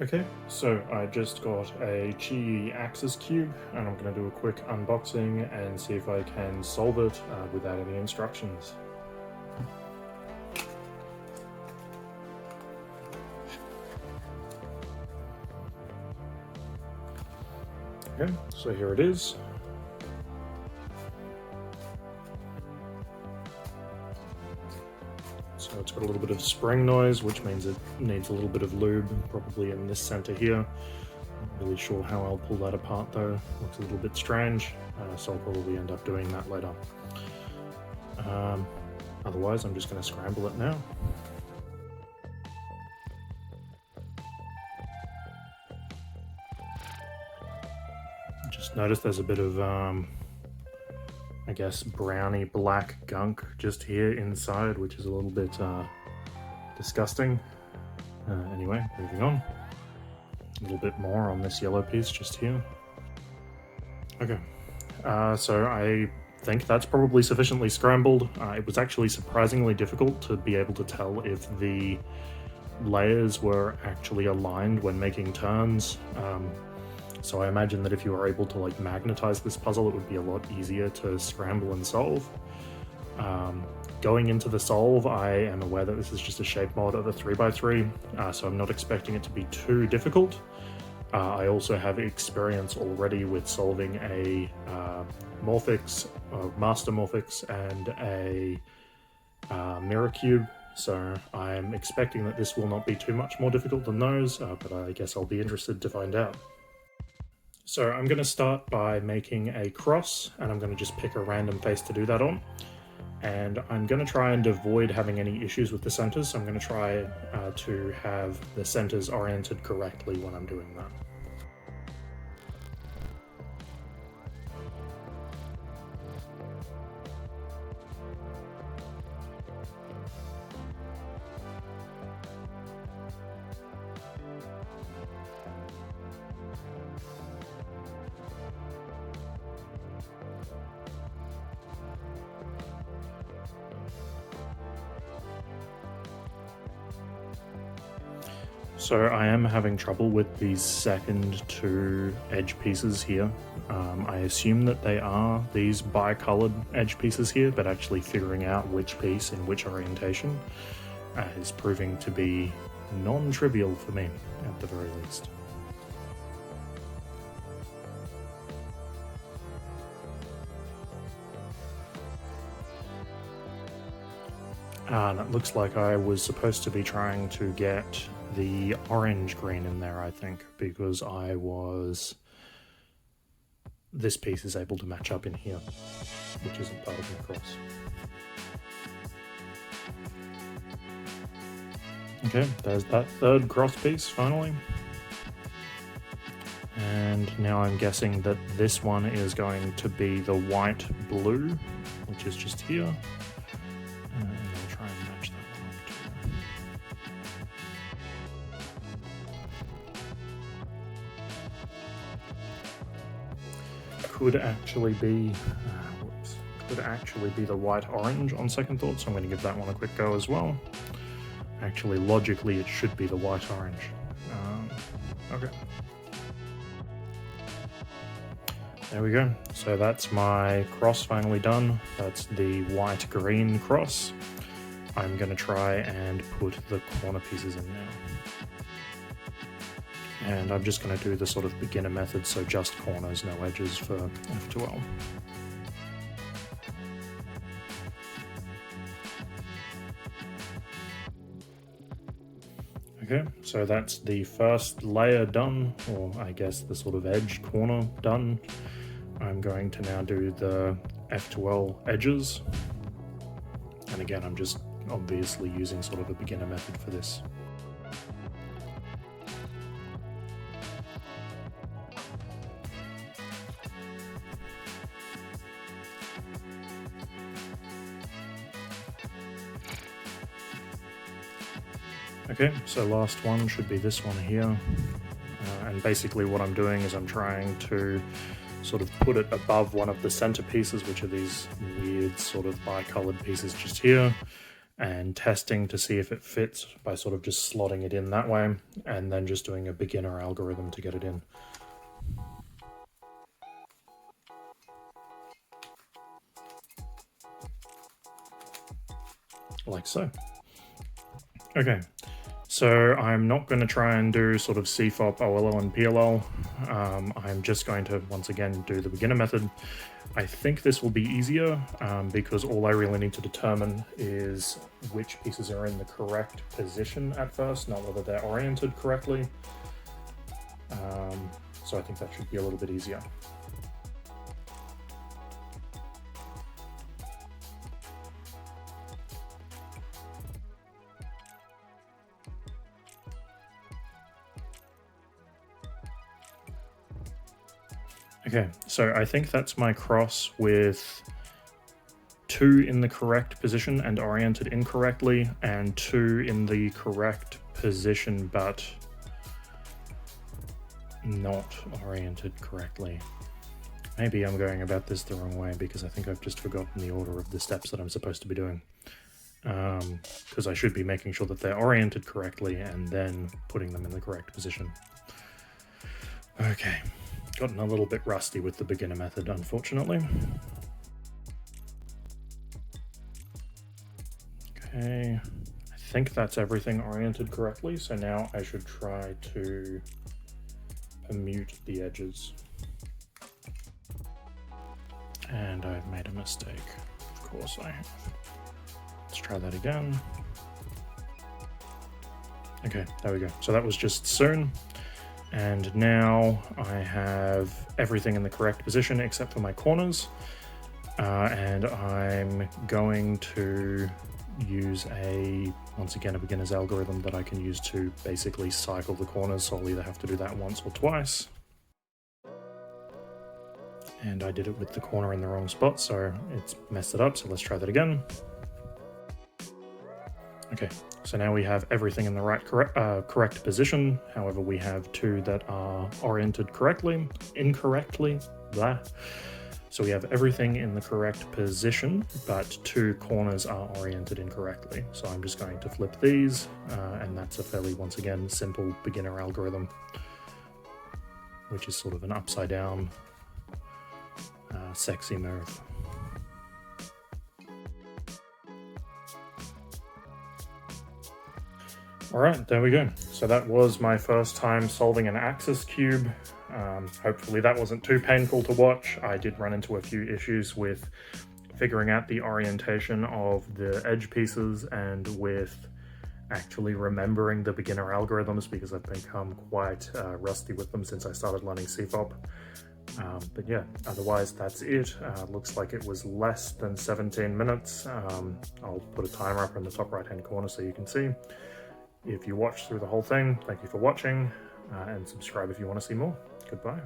Okay, so I just got a Chi Axis cube and I'm going to do a quick unboxing and see if I can solve it without any instructions. Okay, so here it is. So it's got a little bit of spring noise, which means it needs a little bit of lube, probably in this center here. Not really sure how I'll pull that apart though. Looks a little bit strange, so I'll probably end up doing that later. Otherwise, I'm just going to scramble it now. Just notice there's a bit of, I guess, browny black gunk just here inside, which is a little bit disgusting. Anyway, moving on. A little bit more on this yellow piece just here. Okay, so I think that's probably sufficiently scrambled. It was actually surprisingly difficult to be able to tell if the layers were actually aligned when making turns. So I imagine that if you were able to like magnetize this puzzle, it would be a lot easier to scramble and solve. Going into the solve, I am aware that this is just a shape mod of a 3x3, so I'm not expecting it to be too difficult. I also have experience already with solving a Morphix, Master Morphix, and a Mirror Cube, so I'm expecting that this will not be too much more difficult than those, but I guess I'll be interested to find out. So I'm going to start by making a cross, and I'm going to just pick a random face to do that on. And I'm going to try and avoid having any issues with the centers, so I'm going to try to have the centers oriented correctly when I'm doing that. So I am having trouble with these second two edge pieces here. I assume that they are these bi-colored edge pieces here, but actually figuring out which piece in which orientation is proving to be non-trivial for me, at the very least. And it looks like I was supposed to be trying to get the orange green in there, I think, because this piece is able to match up in here, which isn't part of the cross. Okay, there's that third cross piece finally. And now I'm guessing that this one is going to be the white blue, which is just here. And I'll try and match that one up too. Could actually be the white orange on second thought, so I'm going to give that one a quick go as well. Actually, logically, it should be the white orange. Okay. There we go. So that's my cross finally done. That's the white green cross. I'm going to try and put the corner pieces in now. And I'm just going to do the sort of beginner method, so just corners, no edges for F2L. Okay, so that's the first layer done, or I guess the sort of edge corner done. I'm going to now do the F2L edges. And again, I'm just obviously using sort of a beginner method for this. Okay, so last one should be this one here. And basically what I'm doing is I'm trying to sort of put it above one of the center pieces, which are these weird sort of bi-colored pieces just here. and testing to see if it fits by sort of just slotting it in that way, and then just doing a beginner algorithm to get it in. Like so. Okay, so I'm not going to try and do sort of CFOP, OLO, and PLL. I'm just going to, once again, do the beginner method. I think this will be easier because all I really need to determine is which pieces are in the correct position at first, not whether they're oriented correctly. So I think that should be a little bit easier. Okay, so I think that's my cross with 2 in the correct position and oriented incorrectly, and 2 in the correct position but not oriented correctly. Maybe I'm going about this the wrong way because I think I've just forgotten the order of the steps that I'm supposed to be doing. Because I should be making sure that they're oriented correctly and then putting them in the correct position. Okay, gotten a little bit rusty with the beginner method, unfortunately. Okay, I think that's everything oriented correctly, so now I should try to permute the edges. And I've made a mistake. Of course I have. Let's try that again. Okay, there we go. So that was just soon. And now I have everything in the correct position except for my corners. And I'm going to use once again, a beginner's algorithm that I can use to basically cycle the corners. So I'll either have to do that once or twice. And I did it with the corner in the wrong spot, so it's messed it up. So let's try that again. Okay, so now we have everything in the right correct position. However, we have 2 that are oriented incorrectly, blah. So we have everything in the correct position, but 2 corners are oriented incorrectly. So I'm just going to flip these, and that's a fairly, once again, simple beginner algorithm, which is sort of an upside down sexy move. Alright, there we go. So that was my first time solving an axis cube. Hopefully that wasn't too painful to watch. I did run into a few issues with figuring out the orientation of the edge pieces and with actually remembering the beginner algorithms because I've become quite rusty with them since I started learning CFOP. But yeah, otherwise that's it. Looks like it was less than 17 minutes. I'll put a timer up in the top right hand corner so you can see. If you watched through the whole thing, thank you for watching, and subscribe if you want to see more. Goodbye.